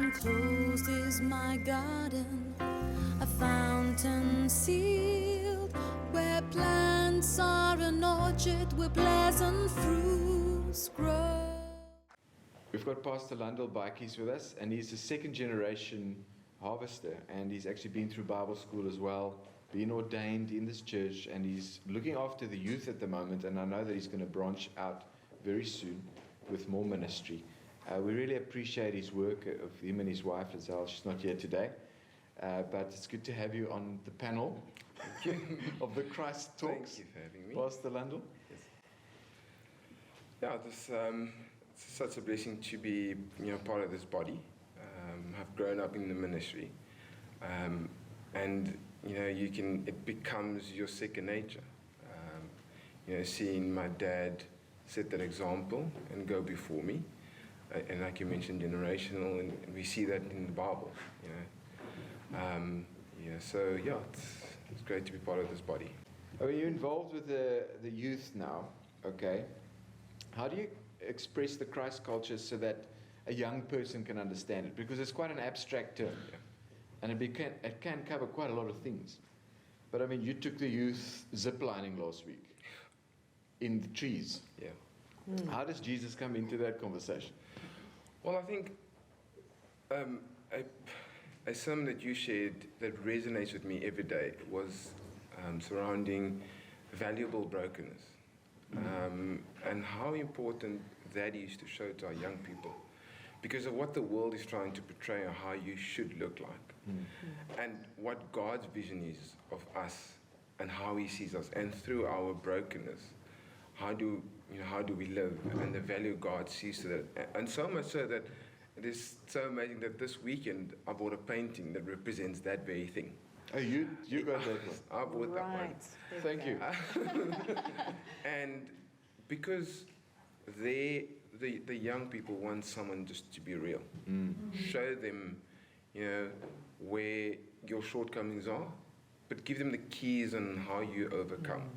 Enclosed is my garden, a fountain sealed, where plants are an orchard, where pleasant fruits grow. We've got Pastor Lundel Baaidjies with us, and he's a second generation harvester, and he's actually been through Bible school as well, been ordained in this church, and he's looking after the youth at the moment, and I know that he's going to branch out very soon with more ministry. We really appreciate his work of him and his wife as well. She's not here today, but it's good to have you on the panel of the Christ Talks. Thank you for having me. Pastor Lundel. Yes. Yeah, it's such a blessing to be part of this body. I've grown up in the ministry, and it becomes your second nature. Seeing my dad set that example and go before me. And like you mentioned, generational, and we see that in the Bible, So it's great to be part of this body. Are you involved with the youth now? Okay. How do you express the Christ culture so that a young person can understand it? Because it's quite an abstract term, and it can cover quite a lot of things. But I mean, you took the youth ziplining last week in the trees. Yeah. How does Jesus come into that conversation? Well, I think a sermon that you shared that resonates with me every day was surrounding valuable brokenness, and how important that is to show to our young people, because of what the world is trying to portray of how you should look like, and what God's vision is of us and how He sees us, and through our brokenness, how do we live, and the value God sees to that. And so much so that it is so amazing that this weekend I bought a painting that represents that very thing. Oh, you got that one? I bought that one. Thank you. And because the young people want someone just to be real. Show them, where your shortcomings are, but give them the keys on how you overcome.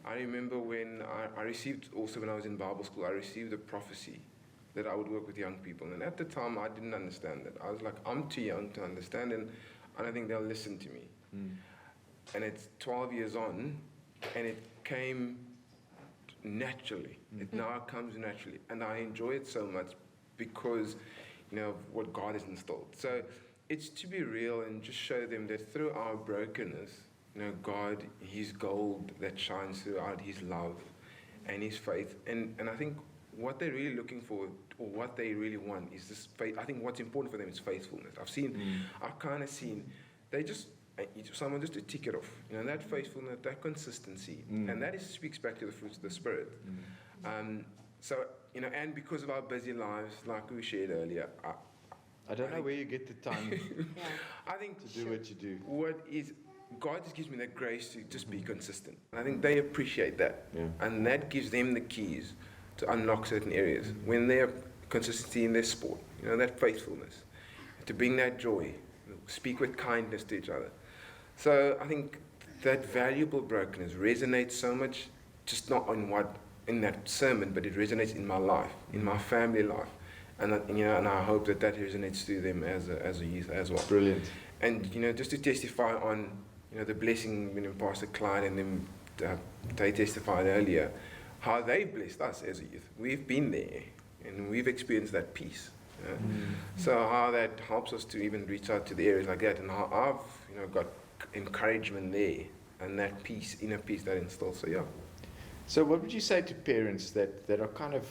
I remember when I received, also when I was in Bible school, I received a prophecy that I would work with young people. And at the time, I didn't understand it. I was like, I'm too young to understand, and I don't think they'll listen to me. And it's 12 years on, and it came naturally. It now comes naturally. And I enjoy it so much because, of what God has instilled. So it's to be real and just show them that through our brokenness, God, His gold that shines throughout, His love and His faith. And I think what they're really looking for, or what they really want, is this faith. I think what's important for them is faithfulness. I've kind of seen, someone just to tick it off. That faithfulness, that consistency. And that speaks back to the fruits of the Spirit. So, and because of our busy lives, like we shared earlier, I don't know where you get the time I think to do what you do. God just gives me that grace to just be consistent. And I think they appreciate that. And that gives them the keys to unlock certain areas. When they have consistency in their sport, that faithfulness, to bring that joy, speak with kindness to each other. So I think that valuable brokenness resonates so much, just not in that sermon, but it resonates in my life, in my family life. And I hope that resonates through them as a youth as well. Brilliant. And just to testify on the blessing, Pastor Clyde and them, they testified earlier, how they've blessed us as a youth. We've been there, and we've experienced that peace. So how that helps us to even reach out to the areas like that, and how I've got encouragement there, and that peace, inner peace that instills. So what would you say to parents that are kind of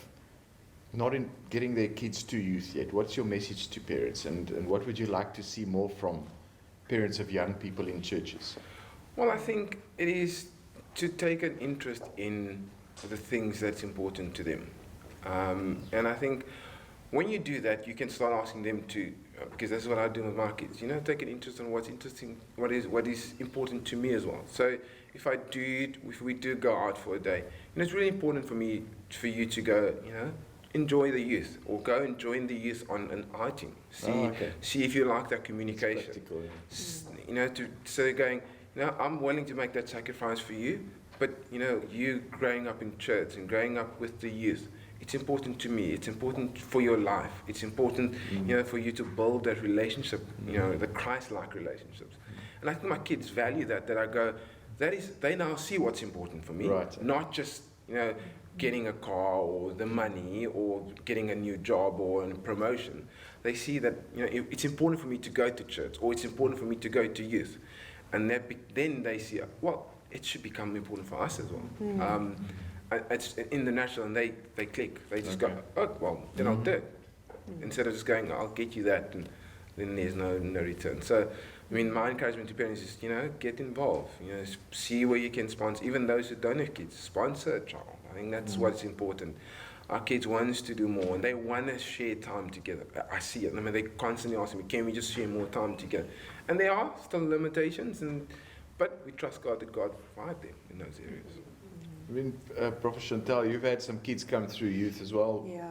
not in getting their kids to youth yet? What's your message to parents, and what would you like to see more from parents of young people in churches? Well, I think it is to take an interest in the things that's important to them. And I think when you do that, you can start asking them to, because that's what I do with my kids, take an interest in what's interesting, what is important to me as well. So if we do go out for a day, it's really important for you to go, enjoy the youth, or go and join the youth on an outing. See if you like that communication. It's practical, so going, I'm willing to make that sacrifice for you, But, you growing up in church and growing up with the youth, it's important to me. It's important for your life. It's important, for you to build that relationship, the Christ-like relationships. And I think my kids value that I go, they now see what's important for me. Right. Not just, getting a car or the money or getting a new job or a promotion. They see that, it's important for me to go to church, or it's important for me to go to youth. And then they see, well, it should become important for us as well. It's in the natural, and they click. They just go, oh, well, then I'll do it. Instead of just going, I'll get you that, and then there's no return. So, my encouragement to parents is, get involved. See where you can sponsor. Even those who don't have kids, sponsor a child. I think that's what's important. Our kids want us to do more, and they want to share time together. I see it. They constantly ask me, can we just share more time together? And there are still limitations, but we trust God that God will provide them in those areas. Prophet Chantal, you've had some kids come through youth as well. Yeah,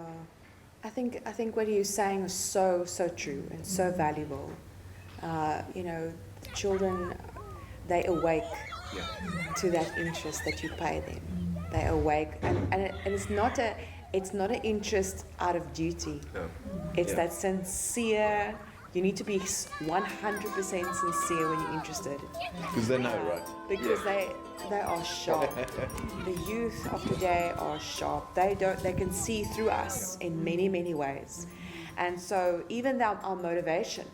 I think what you're saying is so true and so valuable. Children, they awake to that interest that you pay them. They awake, and it's not an interest out of duty. No. It's that sincere. You need to be 100% sincere when you're interested. Because they know, right? Because they are sharp. The youth of today are sharp. They can see through us in many ways. And so even our motivation,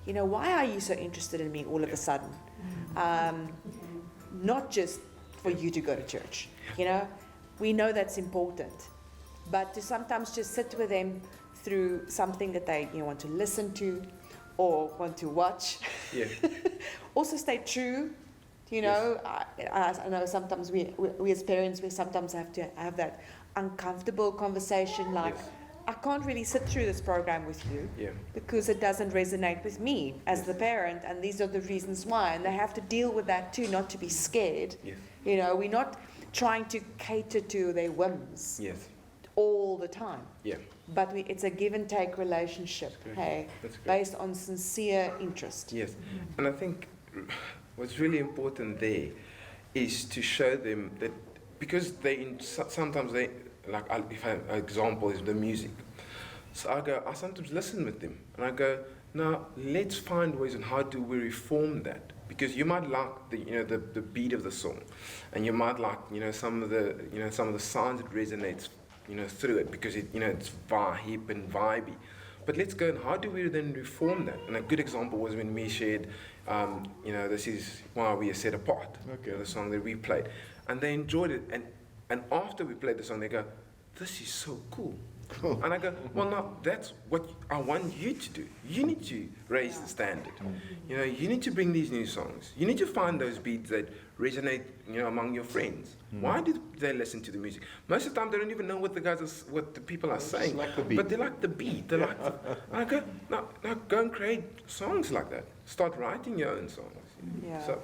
why are you so interested in me all of a sudden? Not just for you to go to church. We know that's important, but to sometimes just sit with them through something that they want to listen to or want to watch. Yeah. Also stay true. I know sometimes we as parents, we sometimes have to have that uncomfortable conversation like, Yes. I can't really sit through this program with you because it doesn't resonate with me as the parent, and these are the reasons why. And they have to deal with that too, not to be scared. Yes. We're not trying to cater to their whims all the time. Yeah. But it's a give and take relationship, That's great. based on sincere interest. Yes. And I think what's really important there is to show them that, because sometimes they, like, if an example is the music. So I sometimes listen with them, and I go, now let's find ways on how do we reform that, because you might like the beat of the song, and you might like some of the sounds that resonates through it, because it's hip and vibey. But let's go and how do we then reform that? And a good example was when me shared, this is why we are set apart. Okay. The song that we played, and they enjoyed it, and after we played the song, they go, this is so cool. And I go, well, now that's what I want you to do. You need to raise the standard. You need to bring these new songs. You need to find those beats that resonate, among your friends. Why do they listen to the music? Most of the time, they don't even know what the people are saying. Like the beat. But they like the beat. They like and I go, now go and create songs like that. Start writing your own songs. Yeah. So,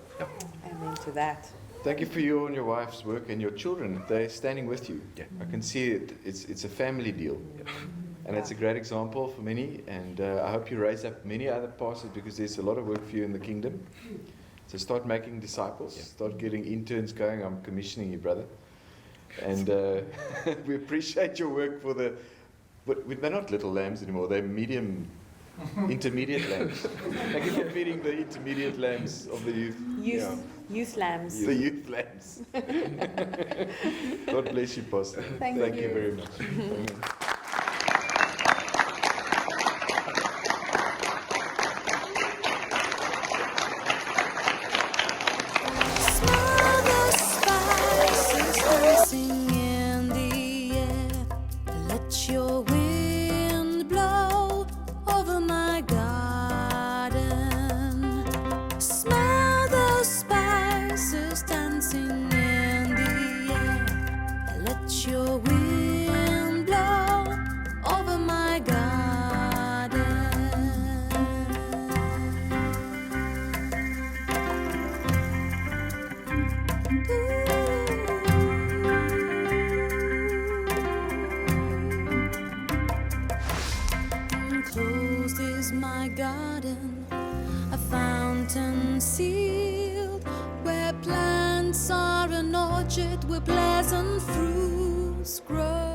Amen to that. Thank you for you and your wife's work and your children. They're standing with you. Yeah. I can see it. It's a family deal. And it's a great example for many. And I hope you raise up many other pastors, because there's a lot of work for you in the kingdom. So start making disciples. Start getting interns going. I'm commissioning you, brother. And we appreciate your work for but they're not little lambs anymore. They're intermediate lambs. Like if you're feeding the intermediate lambs of the youth. Youth lambs. The youth lambs. God bless you, Pastor. Thank you you. very much. Amen. Smell the spices dancing in the air. Let your wind blow over my garden. Smell the spices dancing in the air. Let your wind blow over my garden. Enclosed is my garden, a fountain sealed, where plants are an orchard orchard where pleasant fruits grow.